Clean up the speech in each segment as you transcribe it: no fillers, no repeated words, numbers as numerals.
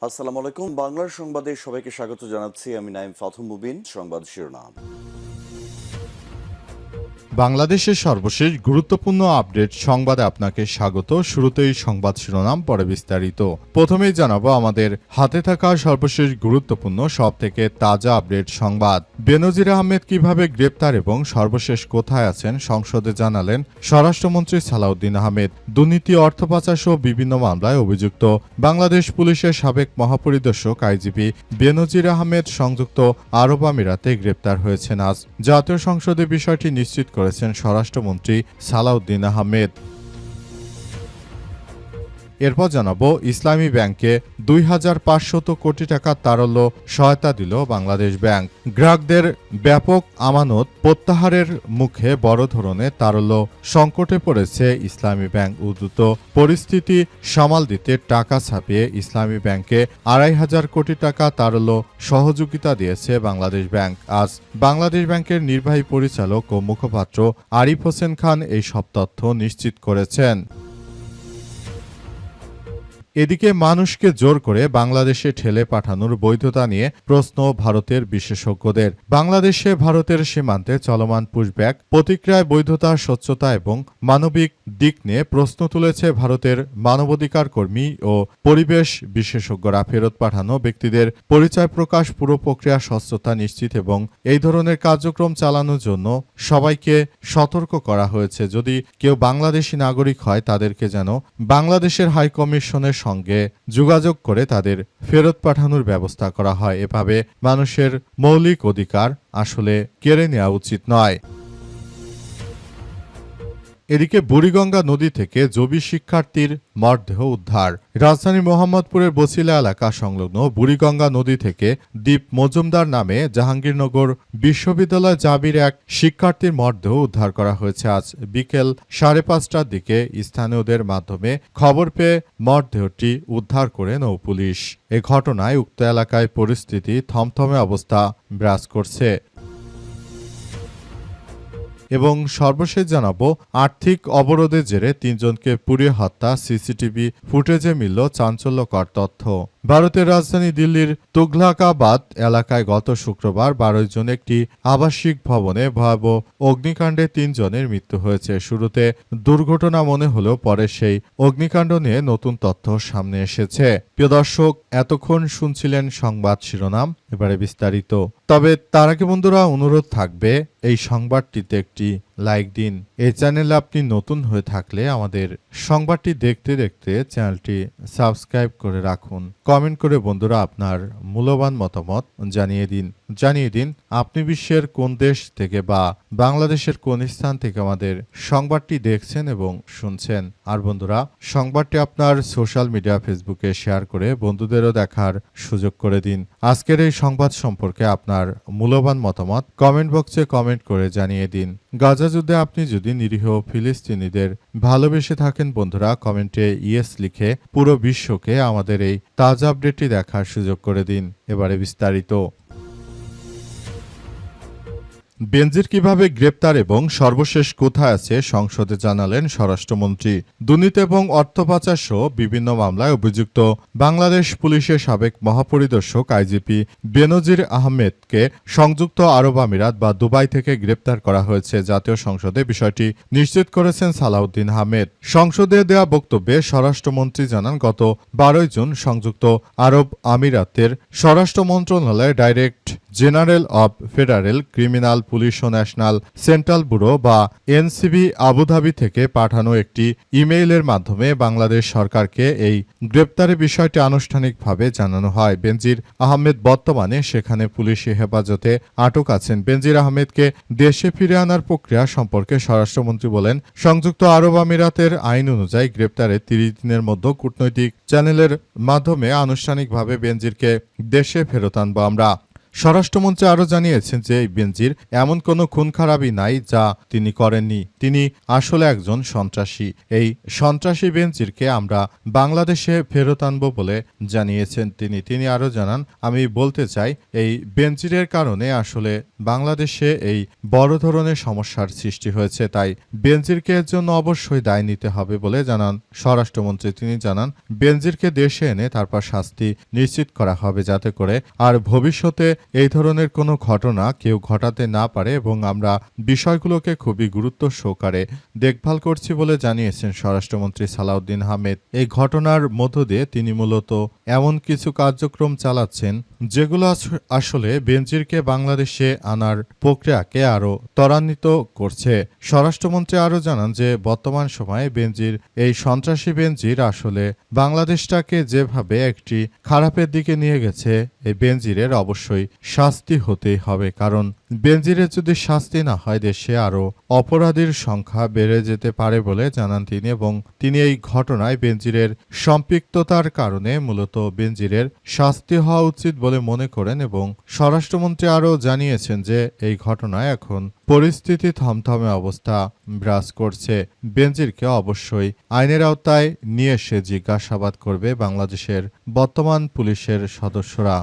আসসালামু আলাইকুম। বাংলার সংবাদে সবাইকে স্বাগত জানাচ্ছি। আমি নাইম ফাথুম মুবিন। সংবাদ শিরোনাম। বাংলাদেশের সর্বশেষ গুরুত্বপূর্ণ আপডেট সংবাদে আপনাকে স্বাগত। শুরুতেই সংবাদ শিরোনাম, পরে বিস্তারিত। প্রথমেই জানাবো আমাদের হাতে থাকা সর্বশেষ গুরুত্বপূর্ণ সবথেকে তাজা আপডেট সংবাদ। বেনজির আহমেদ কিভাবে গ্রেপ্তার এবং সর্বশেষ কোথায় আছেন সংসদে জানালেন স্বরাষ্ট্রমন্ত্রী সালাউদ্দিন আহমেদ। দুর্নীতি, অর্থ পাচার সহ বিভিন্ন মামলায় অভিযুক্ত বাংলাদেশ পুলিশের সাবেক মহাপরিদর্শক আইজিপি বেনজির আহমেদ সংযুক্ত আরব আমিরাতে গ্রেপ্তার হয়েছেন আজ। জাতীয় সংসদে বিষয়টি নিশ্চিত করেছেন স্বরাষ্ট্রমন্ত্রী সালাউদ্দিন আহমেদ। এরপর জানাবো ইসলামী ব্যাংকে ২৫০০ কোটি টাকা তারল্য সহায়তা দিল বাংলাদেশ ব্যাংক। গ্রাহকদের ব্যাপক আমানত প্রত্যাহারের মুখে বড় ধরনের তারল্য সংকটে পড়েছে ইসলামী ব্যাংক। উদ্ভূত পরিস্থিতি সামাল দিতে টাকা ছাপিয়ে ইসলামী ব্যাংকে ২৫০০ কোটি টাকা তারল্য সহযোগিতা দিয়েছে বাংলাদেশ ব্যাংক। আজ বাংলাদেশ ব্যাংকের নির্বাহী পরিচালক ও মুখপাত্র আরিফ হোসেন খান এই সব তথ্য নিশ্চিত করেছেন। এদিকে মানুষকে জোর করে বাংলাদেশে ঠেলে পাঠানোর বৈধতা নিয়ে প্রশ্ন ভারতের বিশেষজ্ঞদের। বাংলাদেশে ভারতের সীমান্তে চলমান পুশব্যাক প্রতিক্রিয়ায় বৈধতা, স্বচ্ছতা এবং মানবিক দিক নিয়ে প্রশ্ন তুলেছে ভারতের মানবাধিকার কর্মী ও পরিবেশ বিশেষজ্ঞরা। ফেরত পাঠানো ব্যক্তিদের পরিচয় প্রকাশ, পুরো প্রক্রিয়া স্বচ্ছতা নিশ্চিত এবং এই ধরনের কার্যক্রম চালানোর জন্য সবাইকে সতর্ক করা হয়েছে। যদি কেউ বাংলাদেশি নাগরিক হয় তাদেরকে যেন বাংলাদেশের হাইকমিশনের সঙ্গে যোগাযোগ করে তাদের ফেরত পাঠানোর ব্যবস্থা করা হয়। এভাবে মানুষের মৌলিক অধিকার আসলে কেড়ে নেওয়া উচিত নয়। এদিকে বুড়িগঙ্গা নদী থেকে জবি শিক্ষার্থীর মরদেহ উদ্ধার। রাজধানী মোহাম্মদপুরের বছিলা এলাকা সংলগ্ন বুড়িগঙ্গা নদী থেকে দীপ মজুমদার নামে জাহাঙ্গীরনগর বিশ্ববিদ্যালয় জাবির এক শিক্ষার্থীর মরদেহ উদ্ধার করা হয়েছে। আজ বিকেল ৫:৩০টার দিকে স্থানীয়দের মাধ্যমে খবর পেয়ে মরদেহটি উদ্ধার করে নৌপুলিশ। এ ঘটনায় উক্ত এলাকায় পরিস্থিতি থমথমে অবস্থা বিরাজ করছে। এবং সর্বশেষ জানাবো আর্থিক অবরোধের জেরে ৩ জনকে পুড়িয়ে হত্যা, সিসিটিভি ফুটেজে মিলল চাঞ্চল্যকর তথ্য। ভারতের রাজধানী দিল্লির তুঘলকাবাদ এলাকায় গত শুক্রবার ১২ জন একটি আবাসিক ভবনে ভয়াবহ অগ্নিকাণ্ডে ৩ জনের মৃত্যু হয়েছে। শুরুতে দুর্ঘটনা মনে হলেও পরে সেই অগ্নিকাণ্ড নিয়ে নতুন তথ্য সামনে এসেছে। প্রিয় দর্শক, এতক্ষণ শুনছিলেন সংবাদ শিরোনাম, এবারে বিস্তারিত। তবে তার আগে বন্ধুরা অনুরোধ থাকবে এই সংবাদটিতে একটি লাইক দিন। এই চ্যানেলে আপনি নতুন হয়ে থাকলে আমাদের সংবাদটি দেখতে দেখতে চ্যানেলটি সাবস্ক্রাইব করে রাখুন। কমেন্ট করে বন্ধুরা আপনার মূল্যবান মতামত জানিয়ে দিন আপনি বিশ্বের কোন দেশ থেকে বা বাংলাদেশের কোন স্থান থেকে আমাদের সংবাদটি দেখছেন এবং শুনছেন। আর বন্ধুরা, সংবাদটি আপনার সোশ্যাল মিডিয়া ফেসবুকে শেয়ার করে বন্ধুদেরও দেখার সুযোগ করে দিন। আজকের এই সংবাদ সম্পর্কে আপনার মূল্যবান মতামত কমেন্ট বক্সে কমেন্ট করে জানিয়ে দিন। গাজা যুদ্ধে আপনি যদি নিরীহ ফিলিস্তিনিদের ভালোবেসে থাকেন বন্ধুরা, কমেন্টে ইয়েস লিখে পুরো বিশ্বকে আমাদের এই তাজা আপডেটটি দেখার সুযোগ করে দিন। এবারে বিস্তারিত। বেনজির কিভাবে গ্রেপ্তার এবং সর্বশেষ কোথায় আছে সংসদে জানালেন স্বরাষ্ট্রমন্ত্রী। দুর্নীতি এবং অর্থ পাচার সহ বিভিন্ন মামলায় অভিযুক্ত বাংলাদেশ পুলিশের সাবেক মহাপরিদর্শক আইজিপি বেনজির আহমেদকে সংযুক্ত আরব আমিরাত বা দুবাই থেকে গ্রেপ্তার করা হয়েছে। জাতীয় সংসদে বিষয়টি নিশ্চিত করেছেন সালাউদ্দিন আহমেদ। সংসদে দেওয়া বক্তব্যে স্বরাষ্ট্রমন্ত্রী জানান, গত ১২ জুন সংযুক্ত আরব আমিরাতের স্বরাষ্ট্র মন্ত্রণালয়ের direct general of federal criminal police ও ন্যাশনাল সেন্ট্রাল ব্যুরো বা এনসিবি আবুধাবি থেকে পাঠানো একটি ইমেইলের মাধ্যমে বাংলাদেশ সরকারকে এই গ্রেপ্তারের বিষয়টি আনুষ্ঠানিকভাবে জানানো হয়। বেনজির আহমেদ বর্তমানে সেখানে পুলিশি হেফাজতে আটক আছেন। বেনজির আহমেদকে দেশে ফিরে আনার প্রক্রিয়া সম্পর্কে স্বরাষ্ট্রমন্ত্রী বলেন, সংযুক্ত আরব আমিরাতের আইন অনুযায়ী গ্রেপ্তারের ৩০ দিনের মধ্যে কূটনৈতিক চ্যানেলের মাধ্যমে আনুষ্ঠানিকভাবে বেনজিরকে দেশে ফেরত আনব আমরা। স্বরাষ্ট্রমন্ত্রী আরও জানিয়েছেন যে বেনজির এমন কোনো খুন খারাপই নাই যা তিনি করেননি। তিনি আসলে একজন সন্ত্রাসী। এই সন্ত্রাসী বেনজিরকে আমরা বাংলাদেশে ফেরত আনব বলে জানিয়েছেন তিনি আরও জানান, আমি বলতে চাই এই বেনজিরের কারণে আসলে বাংলাদেশে এই বড় ধরনের সমস্যার সৃষ্টি হয়েছে, তাই বেনজিরকে এর জন্য অবশ্যই দায় নিতে হবে বলে জানান স্বরাষ্ট্রমন্ত্রী। তিনি জানান বেনজিরকে দেশে এনে তারপর শাস্তি নিশ্চিত করা হবে যাতে করে আর ভবিষ্যতে এই ধরনের কোনো ঘটনা কেউ ঘটাতে না পারে, এবং আমরা বিষয়গুলোকে খুবই গুরুত্ব সহকারে দেখভাল করছি বলে জানিয়েছেন স্বরাষ্ট্রমন্ত্রী সালাউদ্দিন আহমেদ। এই ঘটনার মধ্য দিয়ে তিনি মূলত এমন কিছু কার্যক্রম চালাচ্ছেন যেগুলো আসলে বেনজিরকে বাংলাদেশে আনার প্রক্রিয়াকে আরও ত্বরান্বিত করছে। স্বরাষ্ট্রমন্ত্রী আরও জানান যে বর্তমান সময়ে বেনজির এই সন্ত্রাসী বেনজির আসলে বাংলাদেশটাকে যেভাবে একটি খারাপের দিকে নিয়ে গেছে, এই বেনজিরের অবশ্যই শাস্তি হতেই হবে, কারণ বেনজিরের যদি শাস্তি না হয় দেশে আরও অপরাধীর সংখ্যা বেড়ে যেতে পারে বলে জানান তিনি। এবং তিনি এই ঘটনায় বেনজিরের সম্পৃক্ততার কারণে মূলত বেনজিরের শাস্তি হওয়া উচিত বলে মনে করেন। এবং স্বরাষ্ট্রমন্ত্রী আরও জানিয়েছেন যে এই ঘটনায় এখন পরিস্থিতি থমথমে অবস্থা বিরাজ করছে। বেনজিরকে অবশ্যই আইনের আওতায় নিয়ে এসে জিজ্ঞাসাবাদ করবে বাংলাদেশের বর্তমান পুলিশের সদস্যরা।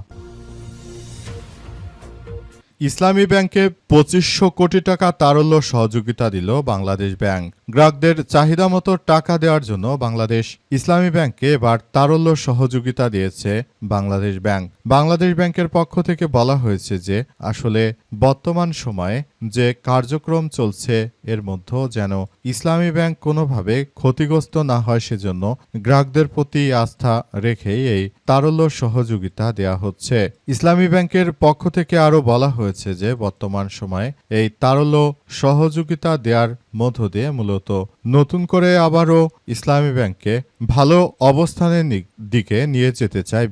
ইসলামী ব্যাংকে 2500 কোটি টাকা তারল্য সহযোগিতা দিল বাংলাদেশ ব্যাংক। গ্রাহকদের চাহিদা মতো টাকা দেওয়ার জন্য বাংলাদেশ ইসলামী ব্যাংককে এবার তারল্য সহযোগিতা দিয়েছে বাংলাদেশ ব্যাংক। বাংলাদেশ ব্যাংকের পক্ষ থেকে বলা হয়েছে যে আসলে বর্তমান সময়ে যে কার্যক্রম চলছে এর মধ্যে যেন ইসলামী ব্যাংক কোনোভাবে ক্ষতিগ্রস্ত না হয়, সেজন্য গ্রাহকদের প্রতি আস্থা রেখেই এই তারল্য সহযোগিতা দেয়া হচ্ছে। ইসলামী ব্যাংকের পক্ষ থেকে আরও বলা হয়েছে যে বর্তমান সময়ে এই তারল্য সহযোগিতা দেওয়ার মধ্য দিয়ে মূলত নতুন করে আবারও ইসলামী ব্যাংককে ভালো অবস্থানের দিকে নিয়ে যেতে চায়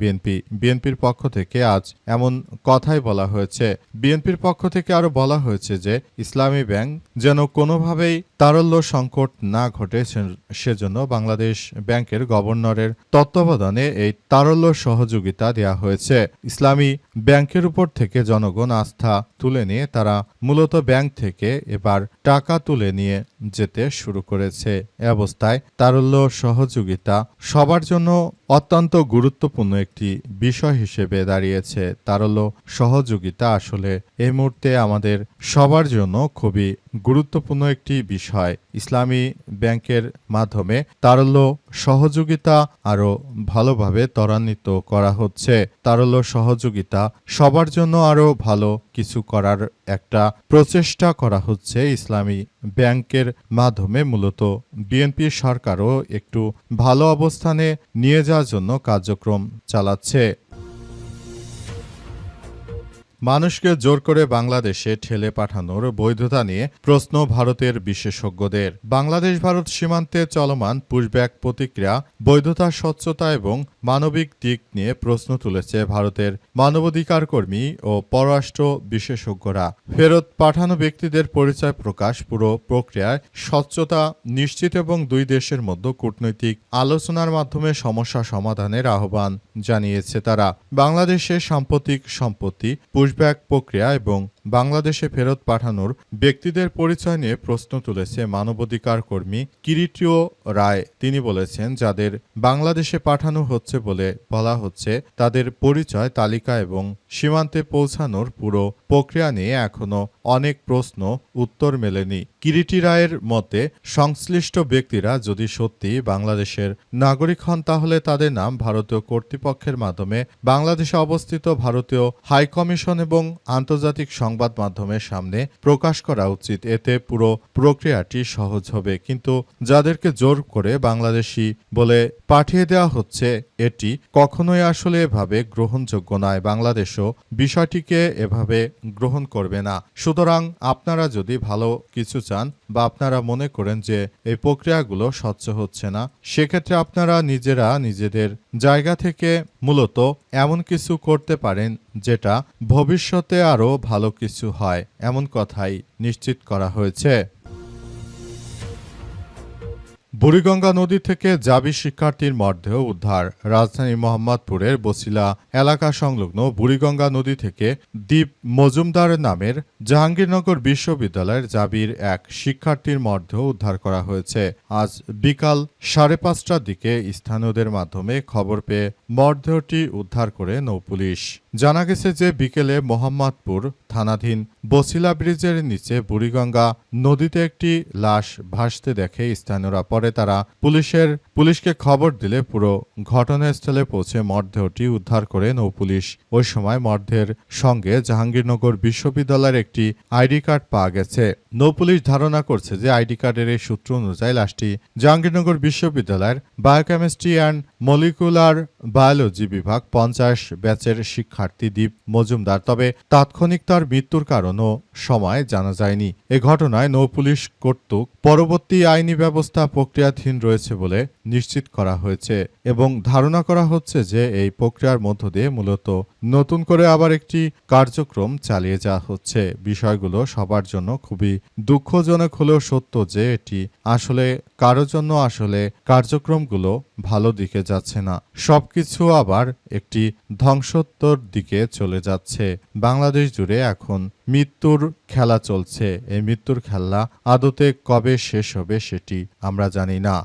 বিএনপির পক্ষ থেকে আজ এমন কথাই বলা হয়েছে। বিএনপির পক্ষ থেকে আরও বলা হয়েছে যে ইসলামী ব্যাংক যেন কোনোভাবেই তারল্য সংকট না ঘটে, সেজন্য বাংলাদেশ ব্যাংকের গভর্নরের তত্ত্বাবধানে এই তারল্য সহযোগিতা দেয়া হয়েছে। ইসলামী ব্যাংকের উপর থেকে জনগণ আস্থা তুলে নিয়ে তারা মূলত ব্যাংক থেকে এবার টাকা তুলে নিয়ে যেতে শুরু করেছে। এ অবস্থায় তারল্য সহযোগিতা সবার জন্য অত্যন্ত গুরুত্বপূর্ণ একটি বিষয় হিসেবে দাঁড়িয়েছে। তারল্য সহযোগিতা আসলে এই মুহূর্তে আমাদের সবার জন্য খুবই গুরুত্বপূর্ণ একটি বিষয়। ইসলামী ব্যাংকের মাধ্যমে তারল্য সহযোগিতা আরও ভালোভাবে ত্বরান্বিত করা হচ্ছে। তারল্য সহযোগিতা সবার জন্য আরও ভালো কিছু করার একটা প্রচেষ্টা করা হচ্ছে ইসলামী ব্যাংকের মাধ্যমে। মূলত বিএনপি সরকারও একটু ভালো অবস্থানে নিয়ে যাওয়ার জন্য কার্যক্রম চালাচ্ছে। মানুষকে জোর করে বাংলাদেশে ঠেলে পাঠানোর বৈধতা নিয়ে প্রশ্ন ভারতের বিশেষজ্ঞদের। বাংলাদেশ ভারত সীমান্তে চলমান পুশব্যাক প্রতিক্রিয়া বৈধতা, স্বচ্ছতা এবং মানবিক দিক নিয়ে প্রশ্ন তুলেছে ভারতের মানবাধিকার কর্মী ও পররাষ্ট্র বিশেষজ্ঞরা। ফেরত পাঠানো ব্যক্তিদের পরিচয় প্রকাশ, পুরো প্রক্রিয়ায় স্বচ্ছতা নিশ্চিত এবং দুই দেশের মধ্যে কূটনৈতিক আলোচনার মাধ্যমে সমস্যা সমাধানের আহ্বান জানিয়েছে তারা। বাংলাদেশে সাম্প্রতিক সম্পত্তি পুশব্যাক প্রক্রিয়া এবং বাংলাদেশে ফেরত পাঠানোর ব্যক্তিদের পরিচয় নিয়ে প্রশ্ন তুলেছে মানবাধিকার কর্মী কিরিটিও রায়। তিনি বলেছেন, যাদের বাংলাদেশে পাঠানো হচ্ছে বলে বলা হচ্ছে তাদের পরিচয় তালিকা এবং সীমান্তে পৌঁছানোর পুরো প্রক্রিয়া নিয়ে এখনো অনেক প্রশ্ন উত্তর মেলেনি। কিরিটি রায়ের মতে, সংশ্লিষ্ট ব্যক্তিরা যদি সত্যি বাংলাদেশের নাগরিক হন তাহলে তাদের নাম ভারতীয় কর্তৃপক্ষের মাধ্যমে বাংলাদেশে অবস্থিত ভারতীয় হাইকমিশন এবং আন্তর্জাতিক সংবাদ মাধ্যমের সামনে প্রকাশ করা উচিত। এতে পুরো প্রক্রিয়াটি সহজ হবে। কিন্তু যাদেরকে জোর করে বাংলাদেশি বলে পাঠিয়ে দেওয়া হচ্ছে এটি কখনোই আসলে এভাবে গ্রহণযোগ্য নয়। বাংলাদেশও বিষয়টিকে এভাবে গ্রহণ করবে না। সুতরাং আপনারা যদি ভালো কিছু চান বা আপনারা মনে করেন যে এই প্রক্রিয়াগুলো স্বচ্ছ হচ্ছে না, সেক্ষেত্রে আপনারা নিজেরা নিজেদের জায়গা থেকে মূলত এমন কিছু করতে পারেন যেটা ভবিষ্যতে আরও ভালো কিছু হয়, এমন কথাই নিশ্চিত করা হয়েছে। বুড়িগঙ্গা নদী থেকে জাবি শিক্ষার্থীর মরদেহ উদ্ধার। রাজধানী মোহাম্মদপুরের বছিলা এলাকা সংলগ্ন বুড়িগঙ্গা নদী থেকে দীপ মজুমদার নামের জাহাঙ্গীরনগর বিশ্ববিদ্যালয়ের জাবির এক শিক্ষার্থীর মরদেহ উদ্ধার করা হয়েছে। আজ বিকাল 5:30টার দিকে স্থানীয়দের মাধ্যমে খবর পেয়ে মরদেহটি উদ্ধার করে নৌপুলিশ। জানা গেছে যে বিকেলে মোহাম্মদপুর থানাধীন বছিলা ব্রিজের নিচে বুড়িগঙ্গা নদীতে একটি লাশ ভাসতে দেখে স্থানীয়রা। পরে তারা পুলিশকে খবর দিলে পুরো ঘটনাস্থলে পৌঁছে মরদেহটি উদ্ধার করে নৌপুলিশ। ওই সময় মরদেহের সঙ্গে জাহাঙ্গীরনগর বিশ্ববিদ্যালয়ের একটি আইডি কার্ড পাওয়া গেছে। নৌপুলিশ ধারণা করছে যে আইডি কার্ডের এই সূত্র অনুযায়ী লাশটি জাহাঙ্গীরনগর বিশ্ববিদ্যালয়ের বায়োকেমিস্ট্রি অ্যান্ড মলিকুলার বায়োলজি বিভাগ 50 ব্যাচের শিক্ষার্থী দীপ মজুমদার। তবে তাৎক্ষণিক তার মৃত্যুর কারণ ও সময় জানা যায়নি। এ ঘটনায় নৌপুলিশ কর্তৃক পরবর্তী আইনি ব্যবস্থা প্রক্রিয়াধীন রয়েছে বলে নিশ্চিত করা হয়েছে এবং ধারণা করা হচ্ছে যে এই প্রক্রিয়ার মধ্য দিয়ে মূলত নতুন করে আবার একটি কার্যক্রম চালিয়ে যাওয়া হচ্ছে। বিষয়গুলো সবার জন্য খুবই দুঃখজনক হলেও সত্য যে এটি আসলে কারোর জন্য আসলে কার্যক্রমগুলো ভালো দিকে যাচ্ছে না, সবকিছু আবার একটি ধ্বংসোত্তর দিকে চলে যাচ্ছে। বাংলাদেশ জুড়ে এখন মৃত্যুর খেলা চলছে। এই মৃত্যুর খেলা আদতে কবে শেষ হবে সেটি আমরা জানি না।